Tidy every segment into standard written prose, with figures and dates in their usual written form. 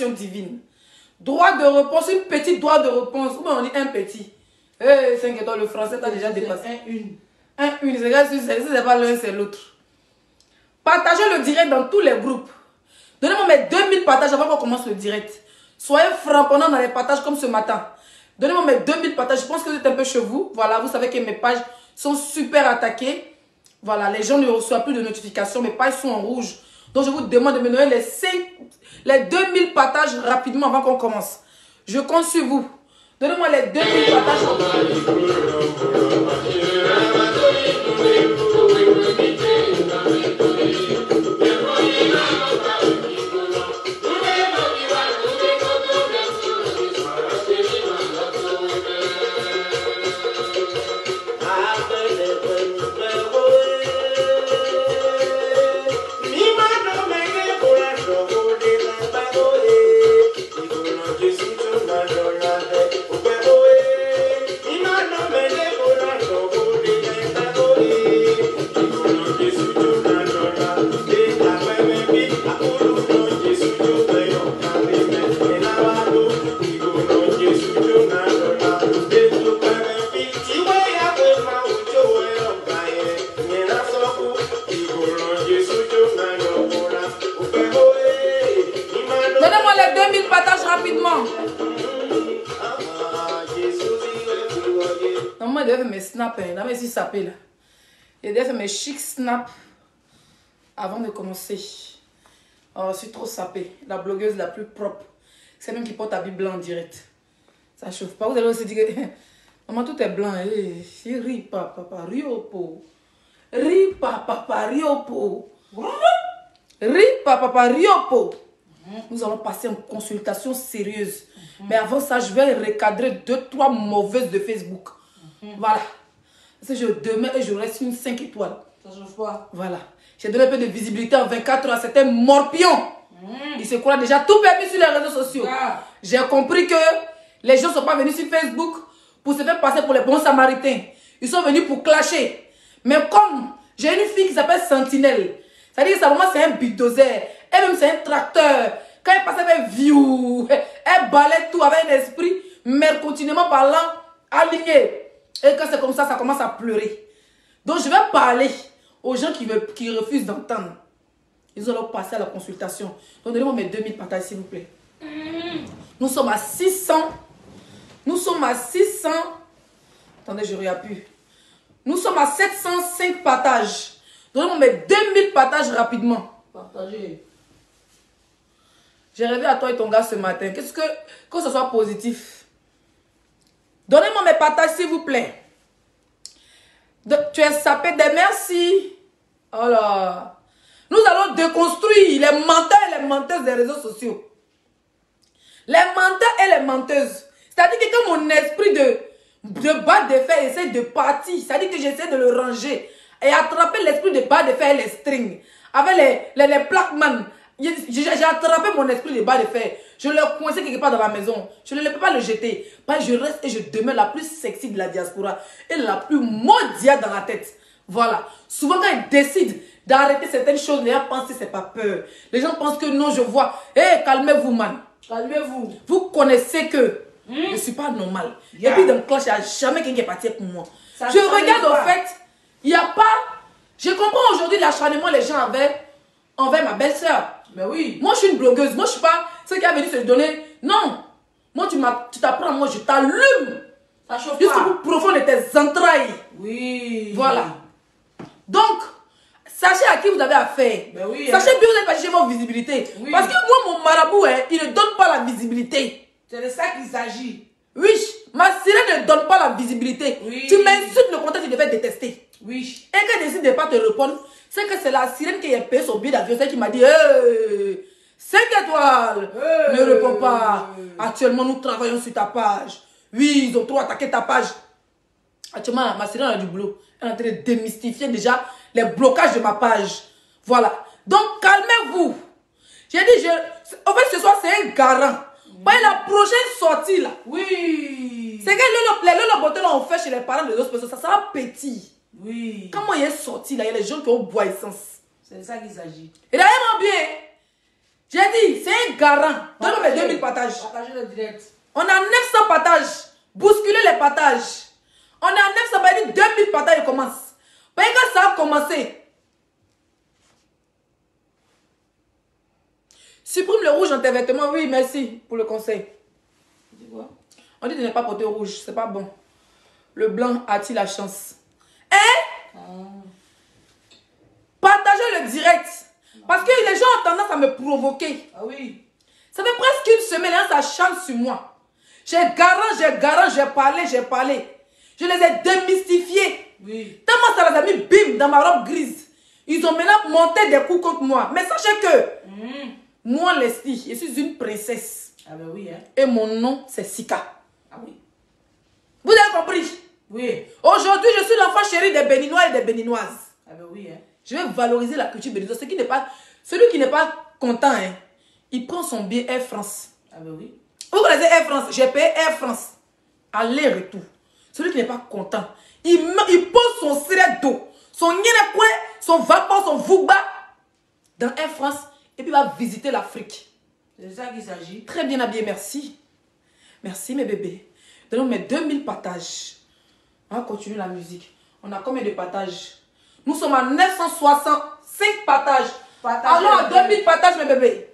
Divine. Droit de réponse, une petite droit de réponse. Ou on dit un petit. 5 étoiles, le français t'as déjà dépassé. Un, c'est pas l'un, c'est l'autre. Partagez le direct dans tous les groupes. Donnez-moi mes 2000 partages avant qu'on commence le direct. Soyez frapponnants dans les partages comme ce matin. Donnez-moi mes 2000 partages. Je pense que vous êtes un peu chez vous. Voilà, vous savez que mes pages sont super attaquées. Voilà, les gens ne reçoivent plus de notifications. Mes pages sont en rouge. Donc, je vous demande de me donner les 2000 partages rapidement avant qu'on commence. Je compte sur vous. Donnez-moi les 2000 partages. mes snaps, hein, là, ici, sapé là. J'ai déjà fait mes chic snaps avant de commencer. Oh, je suis trop sapée. La blogueuse la plus propre. C'est même qui porte habit blanc en direct. Ça chauffe pas. Vous allez aussi dire que maman, tout est blanc. Eh, ri papa, riopo. Ri papa, riopo. Ri papa, riopo. Nous allons passer en consultation sérieuse. Mais avant ça, je vais recadrer 2-3 mauvaises de Facebook. Voilà. Parce que je demeure et je reste une 5 étoiles. Ça chauffe pas. Voilà. J'ai donné un peu de visibilité en 24 heures à certains morpions. Ils se croient déjà tout permis sur les réseaux sociaux. J'ai compris que les gens ne sont pas venus sur Facebook pour se faire passer pour les bons samaritains. Ils sont venus pour clasher. Mais comme j'ai une fille qui s'appelle Sentinelle, ça veut dire que sa maman c'est un bulldozer, elle-même c'est un tracteur. Quand elle passe avec view, elle balaye tout avec un esprit, mais continuellement parlant, aligné. Et quand c'est comme ça, ça commence à pleurer. Donc je vais parler aux gens qui refusent d'entendre. Ils ont passer à la consultation. Donc donnez-moi mes 2000 partages s'il vous plaît. Nous sommes à 600. Nous sommes à 600. Attendez, je regarde plus. Nous sommes à 705 partages. Donnez-moi mes 2000 partages rapidement. Partagez. J'ai rêvé à toi et ton gars ce matin. Que ce soit positif. Donnez-moi mes partages s'il vous plaît. Tu es sapé des merci. Oh là. Nous allons déconstruire les menteurs et les menteuses des réseaux sociaux. Les menteurs et les menteuses. C'est-à-dire que quand mon esprit de bas de fer essaie de partir, c'est-à-dire que j'essaie de le ranger et attraper l'esprit de bas de fer et les strings. Avec les plaquemans. J'ai attrapé mon esprit de bas de fer. Je l'ai coincé quelque part dans la maison. Je ne peux pas le jeter. Je reste et je demeure la plus sexy de la diaspora et la plus maudite dans la tête. Voilà. Souvent quand ils décident d'arrêter certaines choses, les gens pensent que c'est pas peur. Les gens pensent que non, je vois. Hé, calmez-vous, man. Calmez-vous. Vous connaissez que je ne suis pas normal. Et puis dans le clash, il n'y a jamais quelqu'un qui est parti pour moi. Je regarde au fait, il n'y a pas... Je comprends aujourd'hui l'acharnement les gens avaient envers ma belle-sœur. Mais oui. Moi, je suis une blogueuse. Moi, je ne suis pas celle qui a venu se donner. Non. Moi, tu t'apprends, moi, je t'allume. Ça chauffe pas. Jusqu'au plus profond de tes entrailles. Oui. Voilà. Donc, sachez à qui vous avez affaire. Ben oui, sachez bien que vous n'êtes pas chercher votre visibilité. Oui. Parce que moi, mon marabout, il ne donne pas la visibilité. C'est de ça qu'il s'agit. Oui, ma sirène ne donne pas la visibilité. Oui. Tu m'insultes, le contact, tu devais détester. Oui. Et quand elle décide de ne pas te répondre, c'est que c'est la sirène qui a payé son billet d'avion, celle qui m'a dit hey, 5 étoiles, ne réponds pas. Actuellement, nous travaillons sur ta page. Oui, ils ont trop attaqué ta page. Actuellement, ma sirène a du boulot. Elle est en train de démystifier déjà les blocages de ma page. Voilà. Donc, calmez-vous. J'ai dit, en fait, ce soir, c'est un garant. La prochaine sortie, là. Oui. C'est que les beauté là, on fait chez les parents de d'autres personnes. Ça sera petit. Oui. Comment il est sorti, là, il y a les gens qui ont bois essence. C'est de ça qu'il s'agit. Et d'ailleurs, bien, j'ai dit, c'est un garant. Donne-moi mes 2000 partages. Partagez le direct. On a 900 partages. Bousculez les partages. On a 900, bah, il dit 2000 partages, il commence. Bah, quand ça a commencé, supprime le rouge dans tes vêtements. Oui, merci pour le conseil. Tu dis quoi? On dit de ne pas porter rouge, c'est pas bon. Le blanc a-t-il la chance? Hein? Partagez le direct. Parce que les gens ont tendance à me provoquer. Ah oui. Ça fait presque une semaine, hein, ça chante sur moi. J'ai parlé. Je les ai démystifiés. Oui. Tellement ça les a mis bim dans ma robe grise. Ils ont maintenant monté des coups contre moi. Mais sachez que moi, Leslie, je suis une princesse. Ah ben oui, hein. Et mon nom, c'est Sika. Ah oui. Vous avez compris? Oui. Aujourd'hui, je suis l'enfant chéri des Béninois et des Béninoises. Ah ben oui, hein. Je vais valoriser la culture béninoise. Celui qui n'est pas content, hein, il prend son billet Air France. Ah ben oui. Vous connaissez Air France? J'ai payé Air France. Aller-retour. Celui qui n'est pas content, il pose son siret d'eau, son yénekoué, son vapeur, son vouba dans Air France et puis il va visiter l'Afrique. C'est de ça qu'il s'agit. Très bien habillé, merci. Merci mes bébés. Donnons mes 2000 partages. On va continuer la musique. On a combien de partages? Nous sommes à 965 partages. Allons à 2000 partages mes bébés.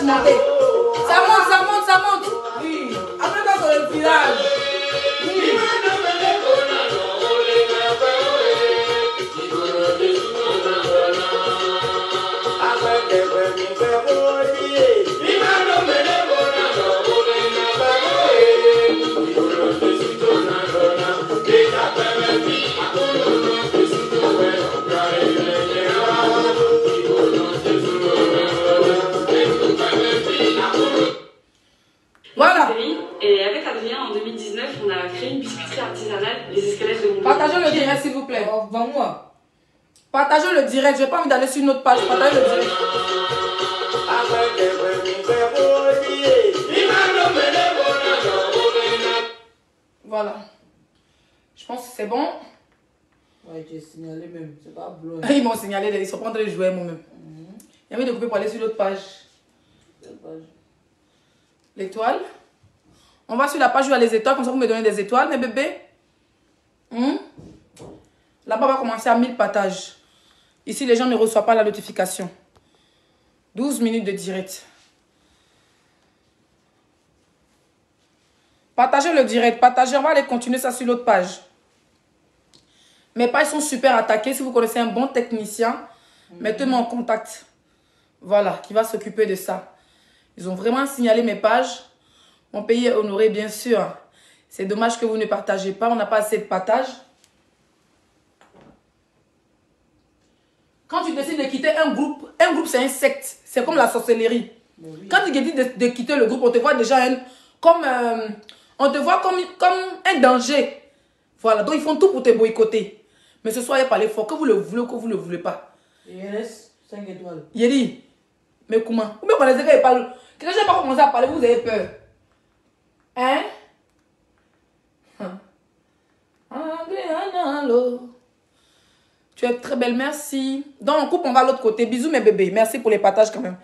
monter. Ça monte, ça monte, ça monte. Oui. Après, quand on le village. Oui. Voilà. Et avec Adrien, en 2019, on a créé une biscuiterie artisanale, les escalaires de mon Partagez le direct, s'il vous plaît. Oh, vends-moi. Partagez le direct. Je n'ai pas envie d'aller sur une autre page. Partagez le direct. Voilà. Je pense que c'est bon. Ouais, tu as signalé même. C'est pas bleu. Ils m'ont signalé, ils sont pas en train de jouer moi-même. Il y avait de couper pour aller sur l'autre page. L'étoile. On va sur la page où il y a les étoiles, comme ça vous me donnez des étoiles, mes bébés. Là-bas, on va commencer à 1000 partages. Ici, les gens ne reçoivent pas la notification. 12 minutes de direct. Partagez le direct. Partagez, on va aller continuer ça sur l'autre page. Mes pages sont super attaquées. Si vous connaissez un bon technicien, mettez-moi en contact. Voilà, qui va s'occuper de ça. Ils ont vraiment signalé mes pages. Mon pays est honoré, bien sûr. C'est dommage que vous ne partagez pas. On n'a pas assez de partage. Quand tu décides de quitter un groupe c'est un secte. C'est comme la sorcellerie. Oui. Quand tu décides de quitter le groupe, on te voit déjà on te voit comme un danger. Voilà, donc ils font tout pour te boycotter. Mais ce soir, il n'y a pas l'effort. Que vous le voulez ou que vous ne le voulez pas. Il reste 5 étoiles. Il dit, mais comment? Vous me connaissez quand il parle. Quand je n'ai pas commencé à parler, vous avez peur. Hein? Tu es très belle, merci. Dans le couple, on va à l'autre côté. Bisous mes bébés. Merci pour les partages quand même.